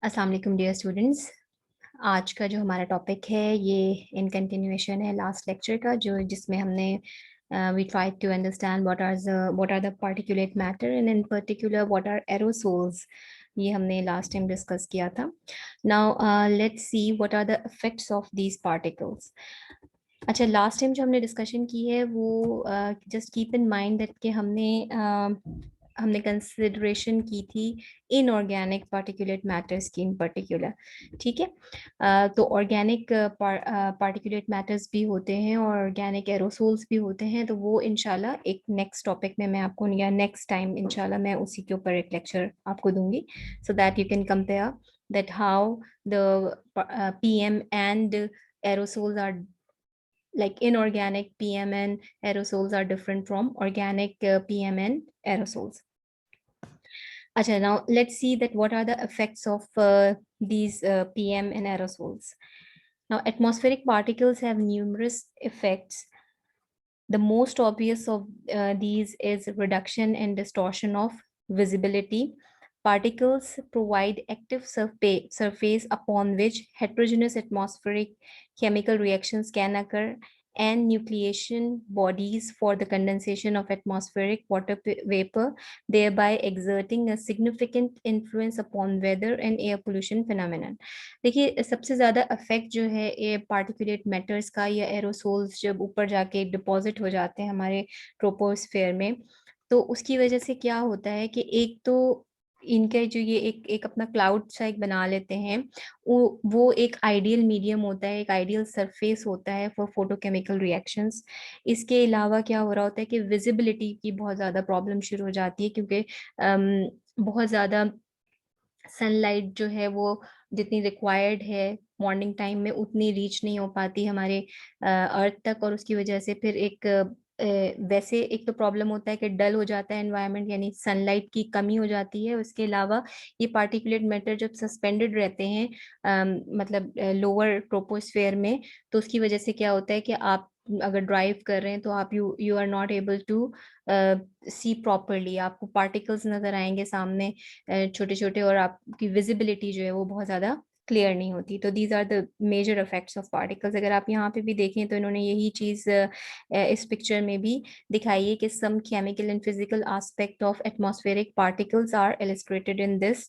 अस्सलाम वालेकुम dear students. आज का जो हमारा टॉपिक है ये इन कंटिन्यूएशन है लास्ट लेक्चर का, जिसमें हमने we try to understand what are the particulate matter and in particular what are aerosols. ये हमने लास्ट टाइम डिस्कस किया था। Now let's see what are the effects of these particles. अच्छा, last time जो हमने डिस्कशन की है वो just keep in mind that कि हमने कंसिडरेशन की थी इनऑर्गेनिक पार्टिकुलेट मैटर्स की इन पर्टिकुलर। ठीक है। तो ऑर्गेनिक पार्टिकुलेट मैटर्स भी होते हैं और ऑर्गेनिक एरोसोल्स भी होते हैं, तो वो इंशाल्लाह एक नेक्स्ट टॉपिक में मैं आपको, या नेक्स्ट टाइम इंशाल्लाह मैं उसी के ऊपर एक लेक्चर आपको दूंगी, so that you can compare that how the PM and aerosols are like inorganic PM and aerosols are different from organic PM and aerosols. Acha, now let's see that what are the effects of these PM and aerosols. Now, atmospheric particles have numerous effects. The most obvious of these is reduction and distortion of visibility. Particles provide active surface upon which heterogeneous atmospheric chemical reactions can occur, and nucleation bodies for the condensation of atmospheric water vapor, thereby exerting a significant influence upon weather and air pollution phenomenon. देखिए, सबसे ज़्यादा affect जो है ये particulate matters का या aerosols जब ऊपर जाके डिपॉजिट हो जाते हैं हमारे ट्रोपोस्फेयर में, तो उसकी वजह से क्या होता है कि एक तो इनके जो ये एक एक अपना क्लाउड सा एक बना लेते हैं, वो एक आइडियल मीडियम होता है, एक आइडियल सरफेस होता है फॉर फोटोकेमिकल रिएक्शंस। इसके अलावा क्या हो रहा होता है कि विजिबिलिटी की बहुत ज़्यादा प्रॉब्लम शुरू हो जाती है, क्योंकि बहुत ज़्यादा सनलाइट जो है वो जितनी रिक्वायर्ड है मॉर्निंग टाइम में उतनी रीच नहीं हो पाती हमारे अर्थ तक, और उसकी वजह से फिर एक वैसे एक तो प्रॉब्लम होता है कि डल हो जाता है एनवायरनमेंट, यानी सनलाइट की कमी हो जाती है। उसके अलावा ये पार्टिकुलेट मैटर जब सस्पेंडेड रहते हैं मतलब लोअर ट्रोपोस्फेयर में, तो उसकी वजह से क्या होता है कि आप अगर ड्राइव कर रहे हैं तो आप you are not able to see properly, आपको पार्टिकल्स नजर आएंगे सामने छोटे छोटे, और आपकी विजिबिलिटी जो है वो बहुत ज़्यादा क्लियर नहीं होती। तो these are the major effects of particles. अगर आप यहाँ पे भी देखें तो इन्होंने यही चीज़ इस पिक्चर में भी दिखाई है कि some chemical and physical aspect of atmospheric particles are illustrated in this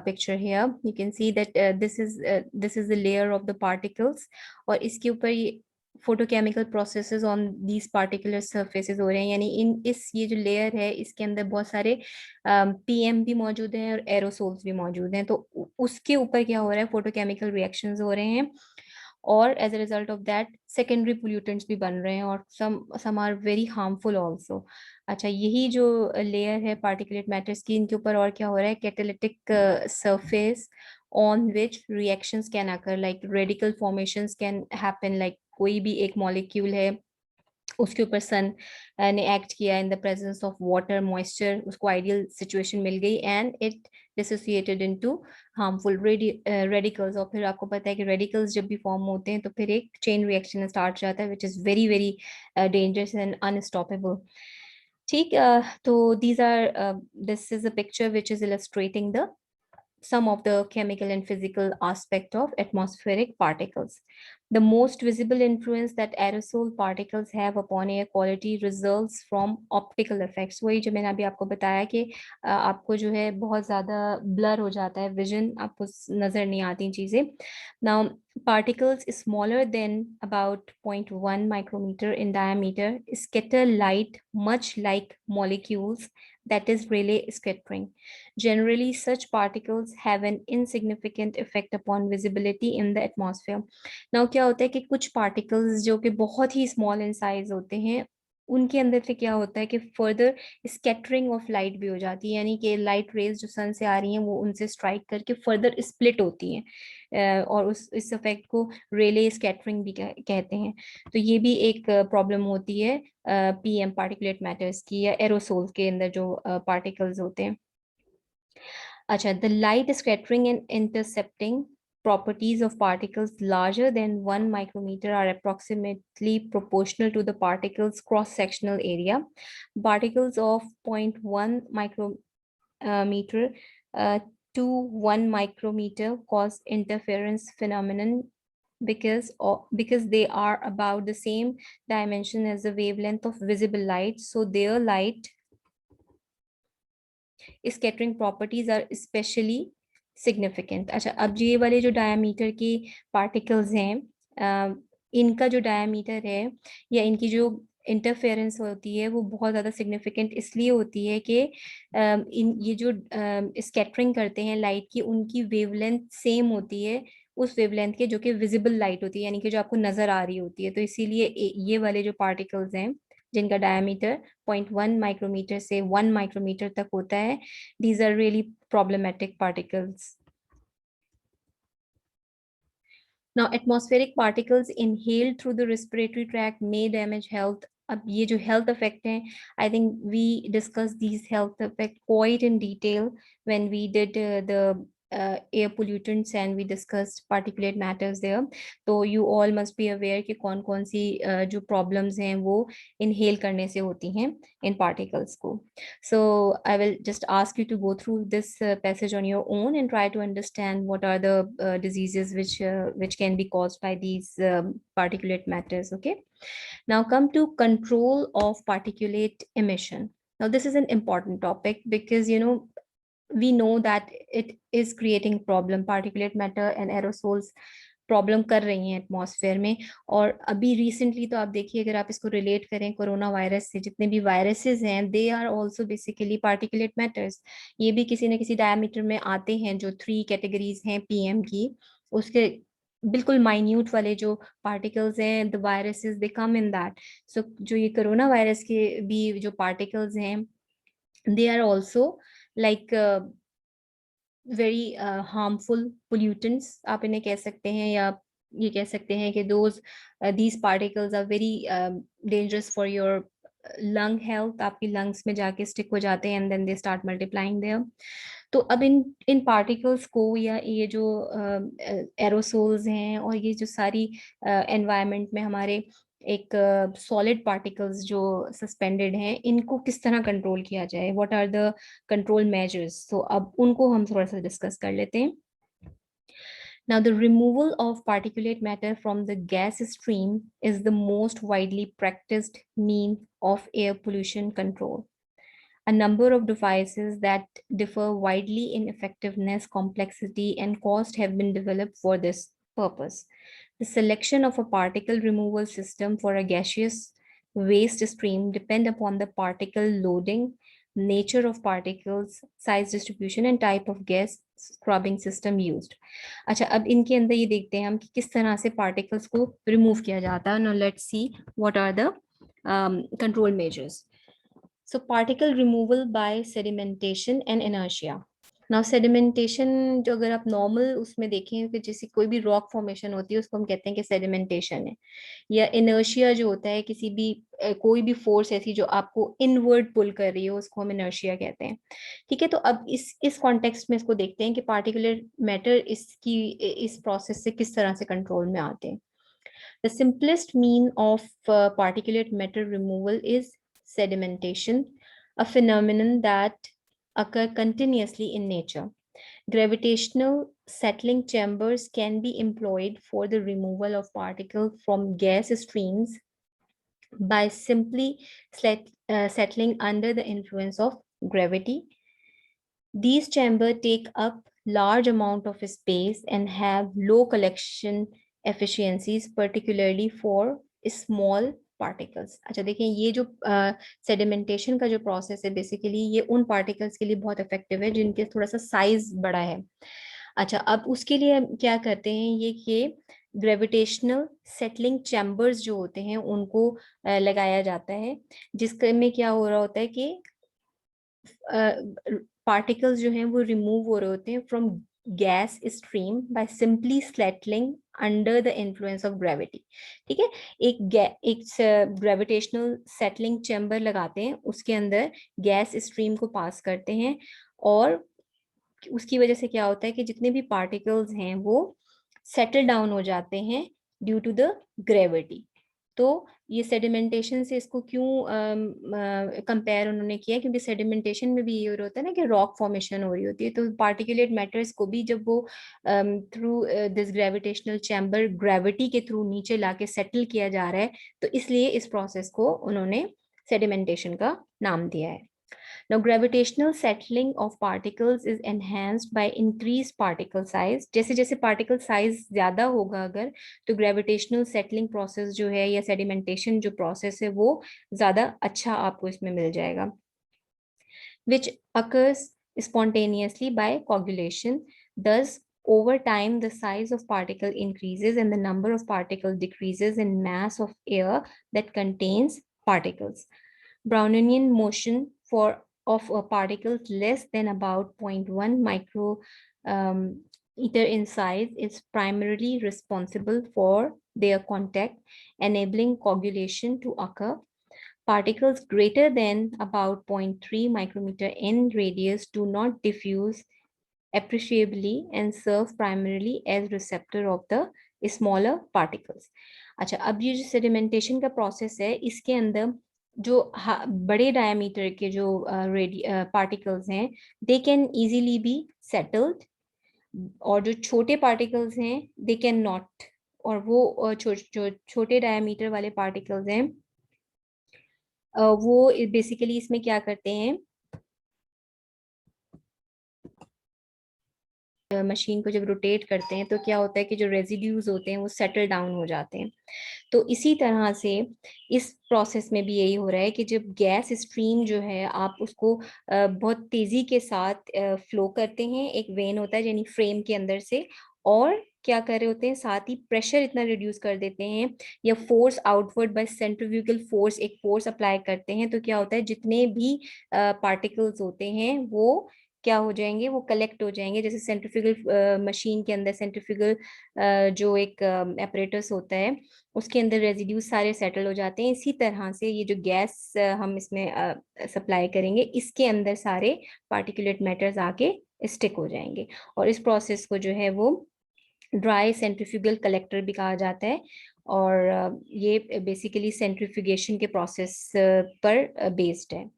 picture here. You can see that this is the layer of the particles, और इसके ऊपर photochemical processes on these particular surfaces हो रहे हैं, यानी ये जो layer है इसके अंदर बहुत सारे पीएम भी मौजूद हैं और एरोसोल्स भी मौजूद हैं। तो उसके ऊपर क्या हो रहा है, फोटोकेमिकल रिएक्शंस हो रहे हैं, और as a result of that secondary pollutants भी बन रहे हैं, और some are very harmful also. अच्छा, यही जो लेयर है पार्टिकुलेट मैटर्स की, इनके ऊपर और क्या हो रहा है, catalytic surface on which reactions can occur, like radical formations can happen, like कोई भी एक मॉलिक्यूल है उसके ऊपर सन ने एक्ट किया in the presence of water moisture, उसको आइडियल सिचुएशन मिल गई and it dissociated into harmful radicals. और फिर आपको पता है कि रेडिकल्स जब भी फॉर्म होते हैं तो फिर एक चेन रिएक्शन स्टार्ट जाता है, which is very very dangerous and unstoppable. ठीक, तो these are this is a picture which is illustrating the some of the chemical and physical aspect of atmospheric particles. The most visible influence that aerosol particles have upon air quality results from optical effects. वही जो मैंने अभी आपको बताया कि आपको जो है बहुत ज़्यादा blur हो जाता है विजन, आपको नज़र नहीं आती चीज़ें। Now, particles smaller than about 0.1 micrometer in diameter scatter light much like molecules, that is Rayleigh scattering. Generally, such particles have an insignificant effect upon visibility in the atmosphere. Now, क्या होता है कि कुछ particles जो कि बहुत ही small in size होते हैं, उनके अंदर से क्या होता है कि फर्दर स्कैटरिंग ऑफ लाइट भी हो जाती है, यानी कि लाइट रेज जो सन से आ रही हैं वो उनसे स्ट्राइक करके फर्दर स्प्लिट होती हैं, और इस इफेक्ट को रेले स्कैटरिंग भी कहते हैं। तो ये भी एक प्रॉब्लम होती है पीएम पार्टिकुलेट मैटर्स की या एरोसोल के अंदर जो पार्टिकल्स होते हैं। अच्छा, the light scattering and intercepting properties of particles larger than 1 micrometer are approximately proportional to the particle's cross-sectional area. Particles of 0.1 micrometer to 1 micrometer cause interference phenomenon because they are about the same dimension as the wavelength of visible light, so their light scattering properties are especially significant. अच्छा, अब ये वाले जो diameter के particles हैं, इनका जो diameter है या इनकी जो इंटरफेरेंस होती है वो बहुत ज़्यादा सिग्निफिकेंट इसलिए होती है कि इन ये जो स्कैटरिंग करते हैं लाइट की, उनकी वेवलेंथ सेम होती है उस वेवलेंथ के जो कि विजिबल लाइट होती है, यानी कि जो आपको नजर आ रही होती है। तो इसीलिए ये वाले जो पार्टिकल्स हैं जिनका डायमीटर 0.1 माइक्रोमीटर से 1 माइक्रोमीटर तक होता है, these are really problematic particles. Now, atmospheric particles inhaled through the respiratory tract may damage health. अब ये जो health effect हैं, I think we discussed these health effect quite in detail when we did the air pollutants and we discussed particulate matters there. तो you all must be aware कि कौन कौन सी जो problems हैं वो inhale करने से होती हैं इन particles को. So I will just ask you to go through this passage on your own and try to understand what are the diseases which can be caused by these particulate matters. Okay. Now come to control of particulate emission. Now this is an important topic because we know that it is creating problem. Particulate matter and aerosols problem कर रही हैं atmosphere में। और अभी recently तो आप देखिए, अगर आप इसको रिलेट करें कोरोना वायरस से, जितने भी वायरसेस हैं they are also basically particulate matters. ये भी किसी न किसी डायमीटर में आते हैं। जो 3 कैटेगरीज हैं पीएम की, उसके बिल्कुल माइन्यूट वाले जो पार्टिकल्स हैं, the viruses they come in that. So जो ये कोरोना वायरस के भी जो पार्टिकल्स हैं, they are also like very harmful pollutants आप इन्हें कह सकते हैं, या ये कह सकते हैं कि those these particles are very dangerous for your lung health. आपकी लंग्स में जाके स्टिक हो जाते हैं and then they start multiplying there. तो अब इन पार्टिकल्स को, या ये जो एरोसोल्स हैं और ये जो सारी एनवायरनमेंट में हमारे एक सॉलिड पार्टिकल्स जो सस्पेंडेड हैं, इनको किस तरह कंट्रोल किया जाए, what are the control measures. तो अब उनको हम थोड़ा सा डिस्कस कर लेते हैं। Now, the removal of particulate matter from the gas stream is the most widely practiced means of air pollution control. A number of devices that differ widely in effectiveness, complexity, and cost have been developed for this purpose. The selection of a particle removal system for a gaseous waste stream depend upon the particle loading, nature of particles, size distribution, and type of gas scrubbing system used. अच्छा, अब इनके अंदर ये देखते हैं हम कि किस तरह से particles को remove किया जाता है. Now let's see what are the control measures. So particle removal by sedimentation and inertia. Now sedimentation जो अगर आप नॉर्मल उसमें देखें कि जैसे कोई भी रॉक फॉर्मेशन होती है उसको हम कहते हैं कि सेडिमेंटेशन है, या इनर्शिया जो होता है किसी भी कोई भी फोर्स ऐसी जो आपको इनवर्ड पुल कर रही हो उसको हम इनर्शिया कहते हैं। ठीक है, तो अब इस कॉन्टेक्स्ट में इसको देखते हैं कि पार्टिकुलर मैटर इस प्रोसेस से किस तरह से कंट्रोल में आते हैं। The simplest mean of particulate matter removal is sedimentation, a phenomenon that occur continuously in nature. Gravitational settling chambers can be employed for the removal of particles from gas streams by simply settling under the influence of gravity. These chambers take up large amount of space and have low collection efficiencies, particularly for small particles. अच्छा देखिए, ये जो sedimentation का जो process है basically ये उन particles के लिए बहुत इफेक्टिव है जिनके थोड़ा सा साइज बड़ा है। अच्छा, अब उसके लिए क्या करते हैं ये ग्रेविटेशनल सेटलिंग चैम्बर्स जो होते हैं उनको लगाया जाता है, जिसके में क्या हो रहा होता है कि पार्टिकल्स जो हैं वो रिमूव हो रहे होते हैं from gas stream by simply settling under the influence of gravity. ठीक है, एक ग्रेविटेशनल सेटलिंग चैम्बर लगाते हैं, उसके अंदर गैस स्ट्रीम को पास करते हैं और उसकी वजह से क्या होता है कि जितने भी पार्टिकल्स हैं वो सेटल डाउन हो जाते हैं ड्यू टू द ग्रेविटी। तो ये सेडिमेंटेशन से इसको क्यों कंपेयर उन्होंने किया, क्योंकि सेडिमेंटेशन में भी ये होता है ना कि रॉक फॉर्मेशन हो रही होती है, तो पार्टिकुलेट मैटर्स को भी जब वो through this gravitational chamber gravity के थ्रू नीचे लाके सेटल किया जा रहा है, तो इसलिए इस प्रोसेस को उन्होंने सेडिमेंटेशन का नाम दिया है। Now, gravitational settling of particles is enhanced by increased particle size. जैसे जैसे particle size ज़्यादा होगा अगर, तो gravitational settling process जो है या sedimentation जो process है वो ज़्यादा अच्छा आपको इसमें मिल जाएगा. Which occurs spontaneously by coagulation. Thus, over time, the size of particle increases and the number of particles decreases in mass of air that contains particles. Brownian motion for of particles less than about 0.1 micrometer in size is primarily responsible for their contact, enabling coagulation to occur. Particles greater than about 0.3 micrometer in radius do not diffuse appreciably and serve primarily as receptor of the smaller particles. अच्छा, अब ये जो sedimentation का process है, इसके अंदर जो बड़े डायमीटर के जो पार्टिकल्स हैं, they can easily be settled, और जो छोटे पार्टिकल्स हैं दे कैन नॉट, और वो छोटे डायमीटर वाले पार्टिकल्स हैं वो बेसिकली इसमें क्या करते हैं, मशीन को जब रोटेट करते हैं तो क्या होता है कि जो रेजिड्यूज होते हैं वो सेटल डाउन हो जाते हैं। तो इसी तरह से इस प्रोसेस में भी यही हो रहा है कि जब गैस स्ट्रीम जो है आप उसको बहुत तेजी के साथ फ्लो करते हैं, एक वेन होता है यानी फ्रेम के अंदर से, और क्या कर रहे होते हैं साथ ही प्रेशर इतना रिड्यूस कर देते हैं या force outward by centrifugal force, एक फोर्स अप्लाई करते हैं, तो क्या होता है जितने भी पार्टिकल्स होते हैं वो क्या हो जाएंगे, वो कलेक्ट हो जाएंगे। जैसे सेंट्रीफ्यूगल मशीन के अंदर सेंट्रीफ्यूगल जो एक एपरेटस होता है उसके अंदर रेजिड्यूज सारे सेटल हो जाते हैं, इसी तरह से ये जो गैस हम इसमें सप्लाई करेंगे इसके अंदर सारे पार्टिकुलेट मैटर्स आके स्टिक हो जाएंगे, और इस प्रोसेस को जो है वो ड्राई सेंट्रीफ्यूगल कलेक्टर भी कहा जाता है, और ये बेसिकली सेंट्रीफ्यूगेशन के प्रोसेस पर बेस्ड है।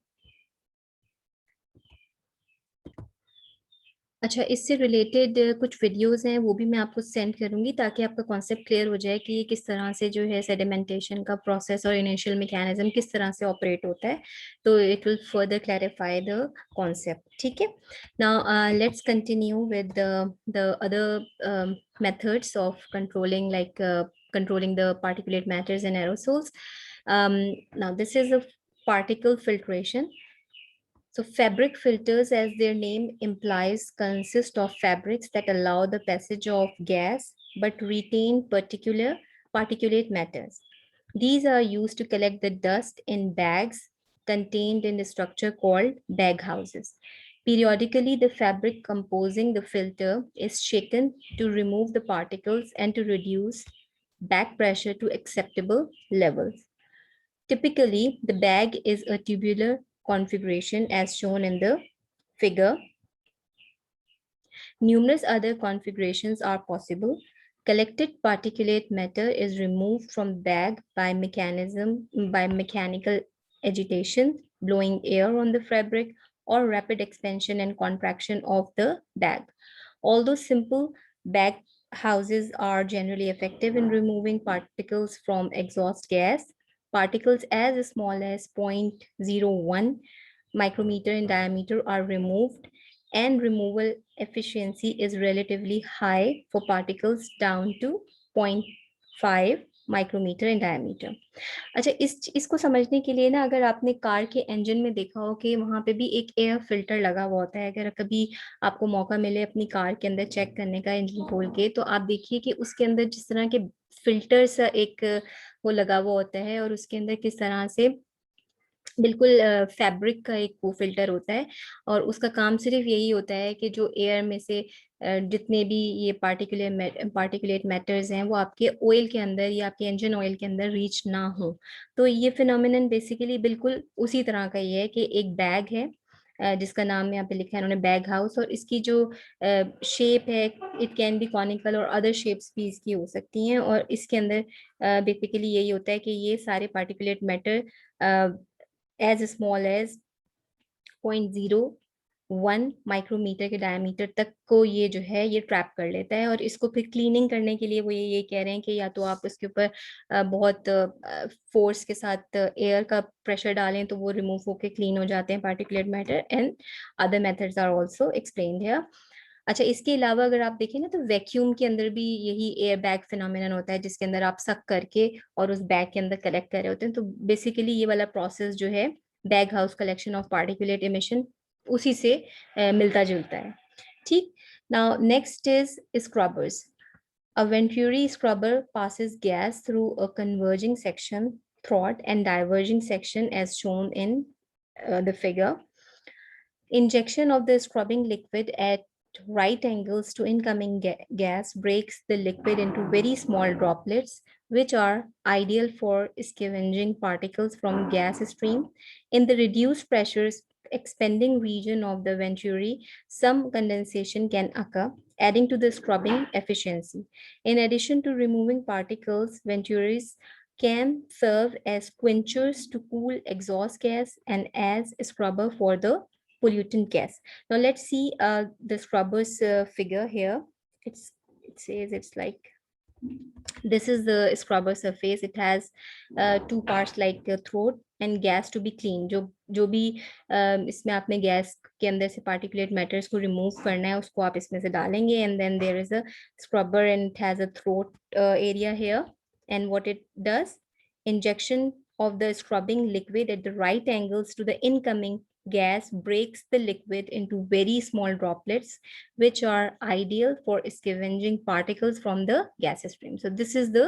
अच्छा, इससे रिलेटेड कुछ वीडियोस हैं वो भी मैं आपको सेंड करूंगी ताकि आपका कॉन्सेप्ट क्लियर हो जाए कि ये किस तरह से जो है सेडिमेंटेशन का प्रोसेस और इनिशियल मैकेनिज्म किस तरह से ऑपरेट होता है, तो it will further clarify the concept. ठीक है, now let's continue with the other methods of controlling, like controlling the particulate matters and aerosols. Now this is a particle filtration. So fabric filters, as their name implies, consist of fabrics that allow the passage of gas but retain particulate matters. These are used to collect the dust in bags contained in a structure called bag houses. Periodically, the fabric composing the filter is shaken to remove the particles and to reduce back pressure to acceptable levels. Typically, the bag is a tubular configuration as shown in the figure. Numerous other configurations are possible. Collected particulate matter is removed from bag by mechanical agitation, blowing air on the fabric, or rapid expansion and contraction of the bag. Although simple bag houses are generally effective in removing particles from exhaust gas, particles as small as 0.01 micrometer in diameter are removed, and removal efficiency is relatively high for particles down to 0.5 micrometre in diameter. अच्छा, इसको समझने के लिए ना, अगर आपने car के engine में देखा हो कि वहां पे भी एक एयर फिल्टर लगा हुआ होता है, अगर कभी आपको मौका मिले अपनी कार के अंदर चेक करने का इंजन खोल के, तो आप देखिए कि उसके अंदर जिस तरह के फिल्टर सा एक वो लगा हुआ होता है, और उसके अंदर किस तरह से बिल्कुल फैब्रिक का एक वो फिल्टर होता है, और उसका काम सिर्फ यही होता है कि जो एयर में से जितने भी ये पार्टिकुलेट मैटर्स हैं वो आपके ऑयल के अंदर या आपके इंजन ऑयल के अंदर रीच ना हो। तो ये फिनोमिनन बेसिकली बिल्कुल उसी तरह का ही है कि एक बैग है जिसका नाम यहाँ पे लिखा है उन्होंने बैग हाउस, और इसकी जो शेप है इट कैन बी कॉनिकल और अदर शेप्स भी इसकी हो सकती हैं, और इसके अंदर बेसिकली यही होता है कि ये सारे particulate matter as small as 0.01 micrometre के डायमीटर तक को ये जो है ये ट्रैप कर लेता है, और इसको फिर क्लीनिंग करने के लिए वो ये कह रहे हैं कि या तो आप इसके ऊपर बहुत फोर्स के साथ एयर का प्रेशर डालें तो वो रिमूव होके क्लीन हो जाते हैं particulate matter, and other methods are also explained here. अच्छा, इसके अलावा अगर आप देखें ना तो वैक्यूम के अंदर भी यही एयर बैग फिनोमिनन होता है, जिसके अंदर आप सक करके और उस बैग के अंदर कलेक्ट कर रहे होते हैं। तो बेसिकली ये वाला प्रोसेस जो है bag house collection of particulate emission उसी से मिलता जुलता है। ठीक, now next is scrubbers. A Venturi scrubber passes gas through a converging section throat and diverging section as shown in the figure. Injection of the scrubbing liquid at right angles to incoming gas breaks the liquid into very small droplets, which are ideal for scavenging particles from gas stream. In the reduced pressures expanding region of the venturi, some condensation can occur, adding to the scrubbing efficiency. In addition to removing particles, venturis can serve as quenchers to cool exhaust gas and as a scrubber for the pollutant gas. Now let's see the scrubbers figure here. It says it's like this is the scrubber surface. It has two parts like throat and gas to be clean. जो भी इसमें आपने gas के अंदर से particulate matters को remove करना है उसको आप इसमें से डालेंगे, and then there is a scrubber and it has a throat area here. And what it does, injection of the scrubbing liquid at the right angles to the incoming gas breaks the liquid into very small droplets, which are ideal for scavenging particles from the gas stream. So this is the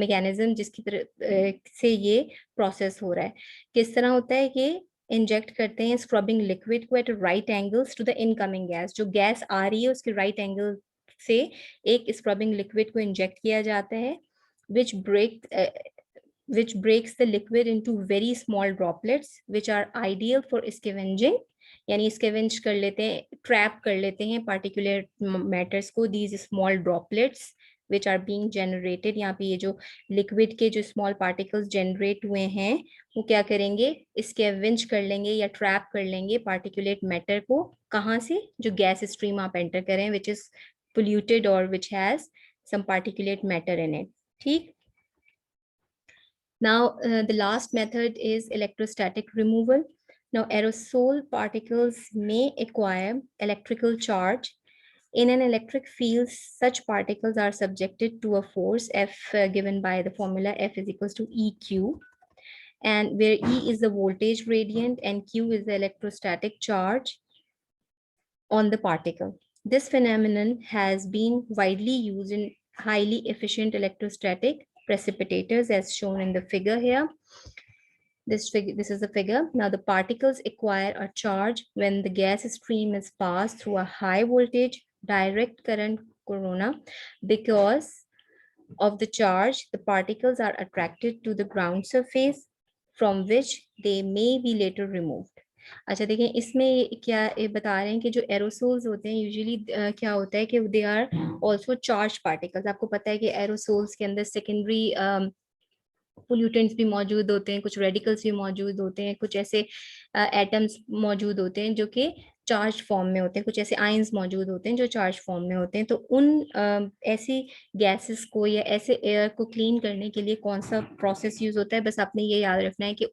mechanism जिसकी तरह से ये process हो रहा है. किस तरह होता है कि इंजेक्ट करते हैं स्क्रबिंग लिक्विड को at right angles to the incoming gas. जो गैस आ रही है उसके राइट एंगल से एक स्क्रबिंग लिक्विड को इंजेक्ट किया जाता है, which breaks the liquid into very small droplets which are ideal for scavenging. यानी scavenge कर लेते हैं, trap कर लेते हैं particular matters को. These small droplets which are being generated, यहाँ पे ये जो liquid के जो small particles generate हुए हैं वो क्या करेंगे, scavenge कर लेंगे या trap कर लेंगे particulate matter को. कहाँ से, जो gas stream आप enter करें which is polluted or which has some particulate matter in it. ठीक. Now, the last method is electrostatic removal. Now, aerosol particles may acquire electrical charge. In an electric field, such particles are subjected to a force F given by the formula F is equals to EQ, and where E is the voltage gradient and Q is the electrostatic charge on the particle. This phenomenon has been widely used in highly efficient electrostatic precipitators as shown in the figure here. This is the figure. Now the particles acquire a charge when the gas stream is passed through a high voltage direct current corona. Because of the charge, the particles are attracted to the ground surface from which they may be later removed. अच्छा देखें, इसमें क्या ये बता रहे हैं कि जो एरोसोल्स होते हैं यूजुअली क्या होता है कि they are also charge particles. आपको पता है कि एरोसोल्स के अंदर सेकेंडरी पोल्यूटेंट्स भी मौजूद होते हैं, कुछ रेडिकल्स भी मौजूद होते हैं, कुछ ऐसे एटम्स मौजूद होते हैं जो कि चार्ज फॉर्म में होते हैं, कुछ ऐसे आयंस मौजूद होते हैं जो चार्ज फॉर्म में होते हैं. तो उन ऐसी गैसेस को या ऐसे एयर को क्लीन करने के लिए कौन सा प्रोसेस यूज होता है, बस आपने ये याद रखना है कि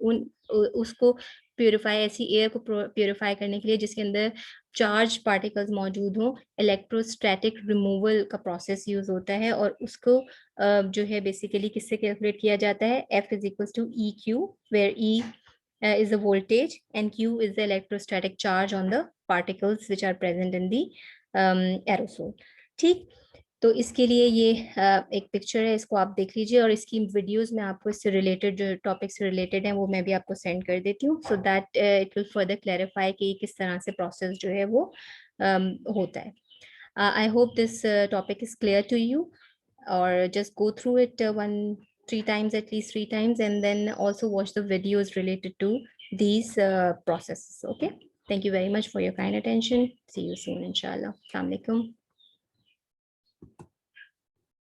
उसको प्योरीफाई, ऐसी एयर को प्योरीफाई करने के लिए जिसके अंदर चार्ज पार्टिकल्स मौजूद हों, इलेक्ट्रोस्टैटिक रिमूवल का प्रोसेस यूज होता है. और उसको जो है बेसिकली किससे कैलकुलेट किया जाता है, F is equals to EQ, where E is the voltage and Q is the electrostatic charge on the particles which are present in the aerosol. ठीक, तो इसके लिए ये एक पिक्चर है, इसको आप देख लीजिए, और इसकी वीडियोस में आपको इससे रिलेटेड जो टॉपिक से रिलेटेड हैं वो मैं भी आपको सेंड कर देती हूँ, so that it will further clarify कि किस तरह से प्रोसेस जो है वो होता है. I hope this topic is clear to you, or just go through it three times, at least 3 times, and then also watch the videos related to these processes. Okay, Thank you very much for your kind attention. See you soon, inshallah. Assalamu alaikum.